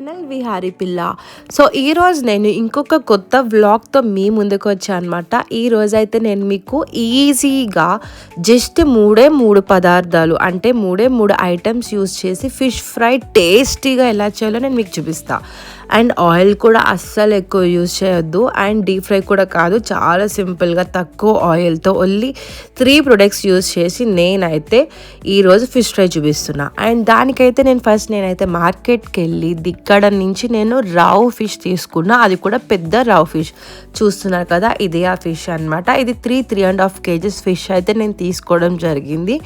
Channel Vihari పిల్ల. So ఈరోజు నేను ఇంకొక కొత్త వ్లాగ్తో మీ ముందుకు వచ్చాను అనమాట. ఈరోజు అయితే నేను మీకు ఈజీగా జస్ట్ మూడు పదార్థాలు అంటే మూడు ఐటమ్స్ యూస్ చేసి ఫిష్ ఫ్రై టేస్టీగా ఎలా చేయాలో నేను మీకు చూపిస్తాను. అండ్ ఆయిల్ కూడా అస్సలు ఎక్కువ యూజ్ చేయొద్దు అండ్ డీప్ ఫ్రై కూడా కాదు, చాలా సింపుల్గా తక్కువ ఆయిల్తో ఓన్లీ 3 ప్రొడక్ట్స్ యూజ్ చేసి నేనైతే ఈరోజు ఫిష్ ఫ్రై చూపిస్తున్నా. అండ్ దానికైతే నేనైతే మార్కెట్కి వెళ్ళి ఇక్కడ నుంచి నేను రావు ఫిష్ తీసుకున్నా, అది కూడా పెద్ద రావు ఫిష్ చూస్తున్నారు కదా, ఇదే ఆ ఫిష్ అనమాట. ఇది 3.5 kgs ఫిష్ అయితే నేను తీసుకోవడం జరిగింది.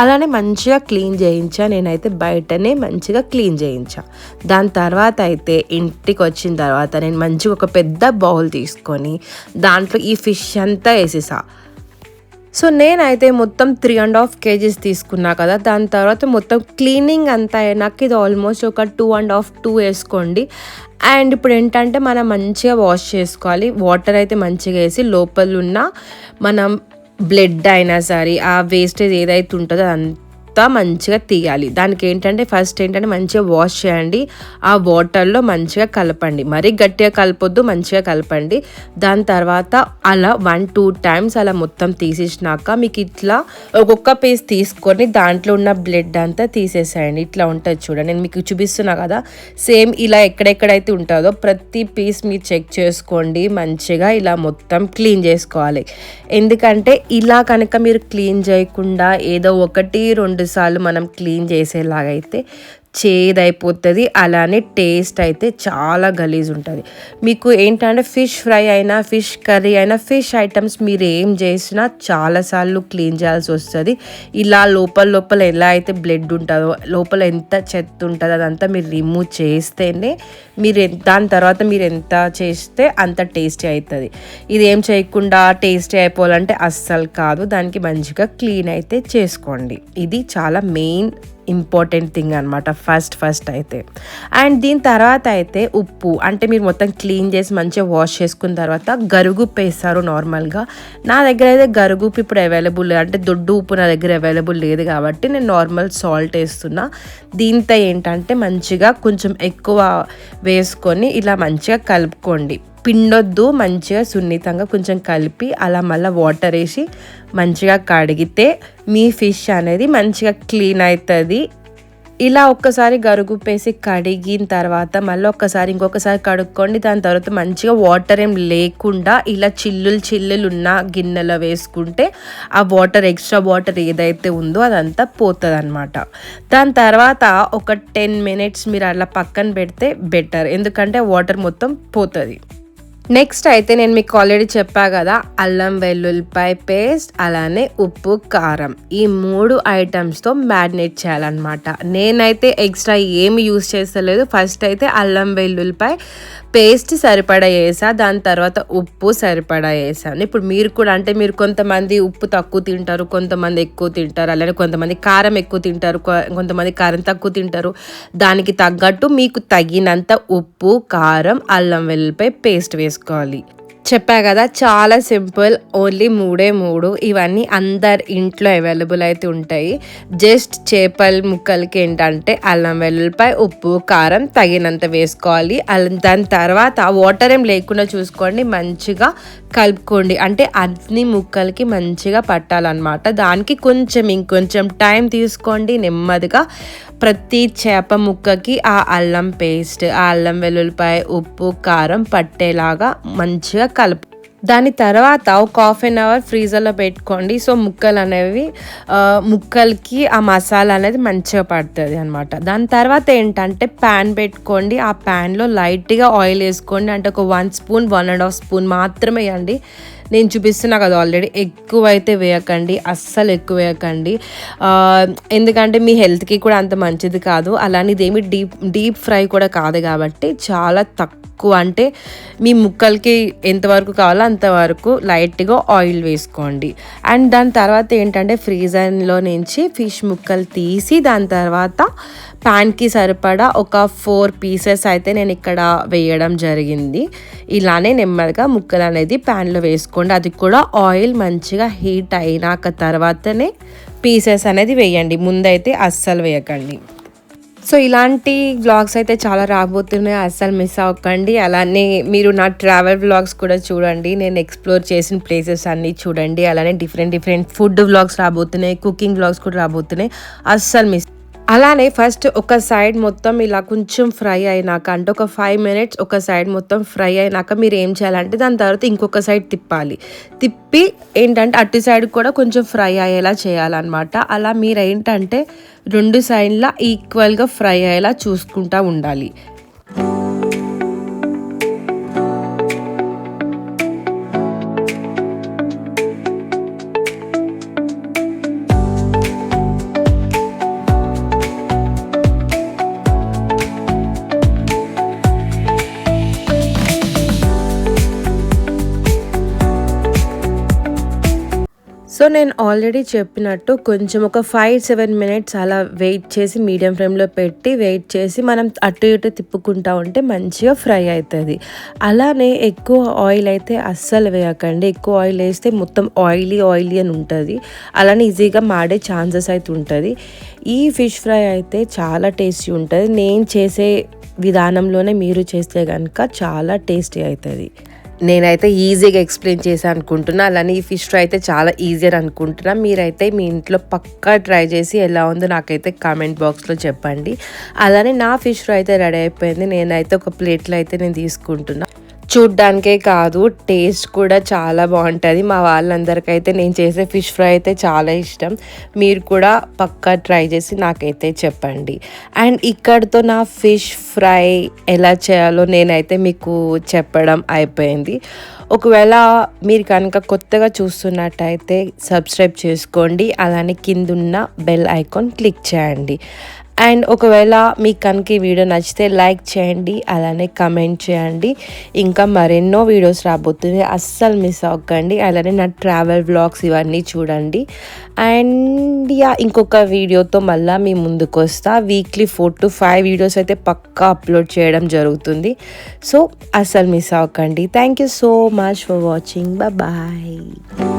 అలానే మంచిగా క్లీన్ చేయించా, నేనైతే బయటనే మంచిగా క్లీన్ చేయించా. దాని తర్వాత అయితే ఇంటికి వచ్చిన తర్వాత నేను మంచిగా ఒక పెద్ద బౌల్ తీసుకొని దాంట్లో ఈ ఫిష్ అంతా వేసేసా. సో నేనైతే మొత్తం 3.5 kgs తీసుకున్నా కదా. దాని తర్వాత మొత్తం క్లీనింగ్ అంతా అయినాక ఇది ఆల్మోస్ట్ ఒక 2.5 వేసుకోండి. అండ్ ఇప్పుడు ఏంటంటే మనం మంచిగా వాష్ చేసుకోవాలి. వాటర్ అయితే మంచిగా వేసి లోపల ఉన్న మనం బ్లడ్ అయినా సరే ఆ వేస్టేజ్ ఏదైతే ఉంటుందో అదంతా మంచిగా తీయాలి. దానికి ఏంటంటే ఫస్ట్ ఏంటంటే మంచిగా వాష్ చేయండి, ఆ వాటర్లో మంచిగా కలపండి, మరీ గట్టిగా కలపొద్దు, మంచిగా కలపండి. దాని తర్వాత అలా 1-2 times అలా మొత్తం తీసేసినాక మీకు ఇట్లా ఒక్కొక్క పీస్ తీసుకొని దాంట్లో ఉన్న బ్లడ్ అంతా తీసేసేయండి. ఇట్లా ఉంటుంది చూడండి, నేను మీకు చూపిస్తున్నా కదా, సేమ్ ఇలా ఎక్కడెక్కడైతే ఉంటుందో ప్రతి పీస్ మీరు చెక్ చేసుకోండి. మంచిగా ఇలా మొత్తం క్లీన్ చేసుకోవాలి. ఎందుకంటే ఇలా కనుక మీరు క్లీన్ చేయకుండా ఏదో 1-2 సార్లు మనం క్లీన్ చేసేలాగైతే చేదైపోతుంది, అలానే టేస్ట్ అయితే చాలా గలీజ్ ఉంటుంది. మీకు ఏంటంటే ఫిష్ ఫ్రై అయినా ఫిష్ కర్రీ అయినా ఫిష్ ఐటమ్స్ మీరు ఏం చేసినా చాలాసార్లు క్లీన్ చేయాల్సి వస్తుంది. ఇలా లోపల ఎలా అయితే బ్లడ్ ఉంటుందో, లోపల ఎంత చెత్త ఉంటుందో అదంతా మీరు రిమూవ్ చేస్తేనే దాని తర్వాత మీరు ఎంత చేస్తే అంత టేస్టీ అవుతుంది. ఇది ఏం చేయకుండా టేస్టీ అయిపోవాలంటే అస్సలు కాదు. దానికి మంచిగా క్లీన్ అయితే చేసుకోండి. ఇది చాలా మెయిన్ ఇంపార్టెంట్ థింగ్ అనమాట ఫస్ట్ అయితే. అండ్ దీని తర్వాత అయితే ఉప్పు, అంటే మీరు మొత్తం క్లీన్ చేసి మంచిగా వాష్ చేసుకున్న తర్వాత గరుగుప్పు వేస్తారు నార్మల్గా. నా దగ్గర అయితే గరుగుప్పు ఇప్పుడు అవైలబుల్ లేదు, అంటే దొడ్డు ఉప్పు నా దగ్గర అవైలబుల్ లేదు కాబట్టి నేను నార్మల్ సాల్ట్ వేస్తున్నా. దీంతో ఏంటంటే మంచిగా కొంచెం ఎక్కువ వేసుకొని ఇలా మంచిగా కలుపుకోండి, పిండొద్దు, మంచిగా సున్నితంగా కొంచెం కలిపి అలా మళ్ళీ వాటర్ వేసి మంచిగా కడిగితే మీ ఫిష్ అనేది మంచిగా క్లీన్ అవుతుంది. ఇలా ఒక్కసారి గరుగుప్పేసి కడిగిన తర్వాత మళ్ళీ ఇంకొకసారి కడుక్కోండి. దాని తర్వాత మంచిగా వాటర్ ఏం లేకుండా ఇలా చిల్లులు ఉన్న గిన్నెలో వేసుకుంటే ఆ వాటర్ ఎక్స్ట్రా వాటర్ ఏదైతే ఉందో అదంతా పోతుంది అనమాట. దాని తర్వాత ఒక 10 minutes మీరు అలా పక్కన పెడితే బెటర్, ఎందుకంటే వాటర్ మొత్తం పోతుంది. నెక్స్ట్ అయితే నేను మీకు ఆల్రెడీ చెప్పా కదా, అల్లం వెల్లుల్లిపాయ పేస్ట్ అలానే ఉప్పు కారం ఈ 3 ఐటమ్స్తో మ్యారినేట్ చేయాలన్నమాట. నేనైతే ఎక్స్ట్రా ఏమి యూస్ చేస్తలేదు. ఫస్ట్ అయితే అల్లం వెల్లుల్లిపాయ పేస్ట్ సరిపడా వేసా, దాని తర్వాత ఉప్పు సరిపడా వేసాను. ఇప్పుడు మీరు కూడా అంటే మీరు కొంతమంది ఉప్పు తక్కువ తింటారు, కొంతమంది ఎక్కువ తింటారు, అలానే కొంతమంది కారం ఎక్కువ తింటారు, కొంతమంది కారం తక్కువ తింటారు. దానికి తగ్గట్టు మీకు తగినంత ఉప్పు కారం అల్లం వెల్లుల్లిపాయ పేస్ట్ వేసుకోవాలి. చెప్పా కదా, చాలా సింపుల్, ఓన్లీ 3 ఇవన్నీ అందరి ఇంట్లో అవైలబుల్ అయితే ఉంటాయి. జస్ట్ చేపల ముక్కలకి ఏంటంటే అల్లం వెల్లుల్లిపాయ ఉప్పు కారం తగినంత వేసుకోవాలి. దాని తర్వాత వాటర్ ఏం లేకుండా చూసుకోండి, మంచిగా కలుపుకోండి, అంటే అన్ని ముక్కలకి మంచిగా పట్టాలన్నమాట. దానికి ఇంకొంచెం టైం తీసుకోండి, నెమ్మదిగా ప్రతి చేప ముక్కకి ఆ అల్లం పేస్ట్ ఆ అల్లం వెల్లుల్లిపాయ ఉప్పు కారం పట్టేలాగా మంచిగా కలుపు. దాని తర్వాత ఒక 1/2 hour ఫ్రీజర్లో పెట్టుకోండి. సో ముక్కలకి ఆ మసాలా అనేది మంచిగా పడుతుంది అనమాట. దాని తర్వాత ఏంటంటే ప్యాన్ పెట్టుకోండి, ఆ ప్యాన్లో లైట్గా ఆయిల్ వేసుకోండి, అంటే ఒక 1 spoon 1.5 spoon మాత్రమే వేయండి. నేను చూపిస్తున్నా కదా ఆల్రెడీ, ఎక్కువ అయితే వేయకండి, అస్సలు ఎక్కువ వేయకండి, ఎందుకంటే మీ హెల్త్కి కూడా అంత మంచిది కాదు. అలానే ఇదేమి డీప్ ఫ్రై కూడా కాదు కాబట్టి చాలా తక్కువ, అంటే మీ ముక్కలకి ఎంతవరకు కావాలో అంతవరకు లైట్గా ఆయిల్ వేసుకోండి. అండ్ దాని తర్వాత ఏంటంటే ఫ్రీజర్లో నుంచి ఫిష్ ముక్కలు తీసి దాని తర్వాత ప్యాన్కి సరిపడా ఒక 4 pieces అయితే నేను ఇక్కడ వేయడం జరిగింది. ఇలానే నెమ్మదిగా ముక్కలు అనేది ప్యాన్లో వేసుకోండి, అది కూడా ఆయిల్ మంచిగా హీట్ అయినాక తర్వాతనే పీసెస్ అనేది వేయండి, ముందైతే అస్సలు వేయకండి. సో ఇలాంటి వ్లాగ్స్ అయితే చాలా రాబోతున్నాయి, అస్సలు మిస్ అవ్వకండి. అలానే మీరు నా ట్రావెల్ వ్లాగ్స్ కూడా చూడండి, నేను ఎక్స్ప్లోర్ చేసిన ప్లేసెస్ అన్నీ చూడండి. అలానే డిఫరెంట్ ఫుడ్ వ్లాగ్స్ రాబోతున్నాయి, కుకింగ్ వ్లాగ్స్ కూడా రాబోతున్నాయి, అస్సలు మిస్. అలానే ఫస్ట్ ఒక సైడ్ మొత్తం ఇలా కొంచెం ఫ్రై అయినాక, అంటే ఒక 5 minutes ఒక సైడ్ మొత్తం ఫ్రై అయినాక మీరు ఏం చేయాలంటే దాని తర్వాత ఇంకొక సైడ్ తిప్పాలి. తిప్పి ఏంటంటే అటు సైడ్ కూడా కొంచెం ఫ్రై అయ్యేలా చేయాలన్నమాట. అలా మీరు ఏంటంటే 2 సైడ్లా ఈక్వల్గా ఫ్రై అయ్యేలా చూసుకుంటూ ఉండాలి. సో నేను ఆల్రెడీ చెప్పినట్టు కొంచెం ఒక 5-7 minutes అలా వెయిట్ చేసి మీడియం ఫ్లేమ్లో పెట్టి వెయిట్ చేసి మనం అటు ఇటు తిప్పుకుంటా ఉంటే మంచిగా ఫ్రై అవుతుంది. అలానే ఎక్కువ ఆయిల్ అయితే అస్సలు వేయకండి, ఎక్కువ ఆయిల్ వేస్తే మొత్తం ఆయిలీ అని ఉంటుంది, అలానే ఈజీగా మాడే ఛాన్సెస్ అయితే ఉంటుంది. ఈ ఫిష్ ఫ్రై అయితే చాలా టేస్టీ ఉంటుంది. నేను చేసే విధానంలోనే మీరు చేస్తే కనుక చాలా టేస్టీ అవుతుంది. నేనైతే ఈజీగా ఎక్స్ప్లెయిన్ చేసి అనుకుంటున్నా, అలానే ఈ ఫిష్ ఫ్రై అయితే చాలా ఈజీ అని అనుకుంటున్నా. మీరైతే మీ ఇంట్లో పక్కా ట్రై చేసి ఎలా ఉందో నాకైతే కామెంట్ బాక్స్లో చెప్పండి. అలానే నా ఫిష్ ఫ్రై అయితే రెడీ అయిపోయింది. నేనైతే ఒక ప్లేట్లో అయితే నేను తీసుకుంటున్నా. చూడ్డానికే కాదు, టేస్ట్ కూడా చాలా బాగుంటుంది. మా వాళ్ళందరికైతే నేను చేసే ఫిష్ ఫ్రై అయితే చాలా ఇష్టం. మీరు కూడా పక్కా ట్రై చేసి నాకైతే చెప్పండి. అండ్ ఇక్కడితో నా ఫిష్ ఫ్రై ఎలా చేయాలో నేనైతే మీకు చెప్పడం అయిపోయింది. ఒకవేళ మీరు కనుక కొత్తగా చూస్తున్నట్టయితే సబ్స్క్రైబ్ చేసుకోండి, అలానే కిందున్న బెల్ ఐకాన్ క్లిక్ చేయండి. అండ్ ఒకవేళ మీకు కనుక ఈ వీడియో నచ్చితే లైక్ చేయండి, అలానే కమెంట్ చేయండి. ఇంకా మరెన్నో వీడియోస్ రాబోతుంది, అస్సలు మిస్ అవ్వకండి. అలానే నా ట్రావెల్ వ్లాగ్స్ ఇవన్నీ చూడండి. అండ్ ఇంకొక వీడియోతో మళ్ళీ మీ ముందుకు వస్తా. వీక్లీ 4 to 5 వీడియోస్ అయితే పక్కా అప్లోడ్ చేయడం జరుగుతుంది. సో అస్సలు మిస్ అవ్వకండి. Thank you so much for watching. Bye.